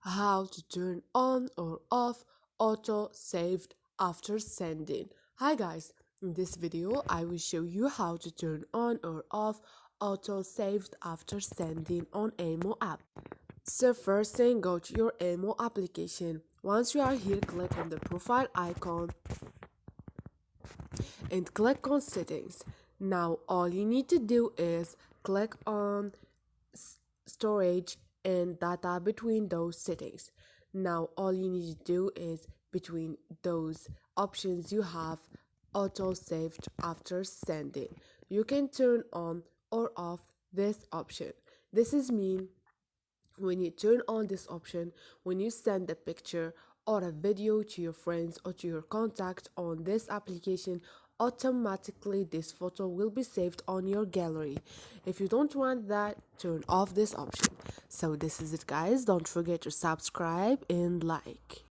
how to turn on or off auto saved after sending. Hi guys, in this video I will show you how to turn on or off auto saved after sending on Amo app. So first thing, go to your Amo application. Once you are here, click on the profile icon and click on settings. Now all you need to do is click on storage and data between those settings. Now all you need to do is between those options you have auto saved after sending. You can turn on or off this option. This is mean when you turn on this option, when you send a picture or a video to your friends or to your contact on this application, automatically this photo will be saved on your gallery. If you don't want that, turn off this option. So this is it guys, don't forget to subscribe and like.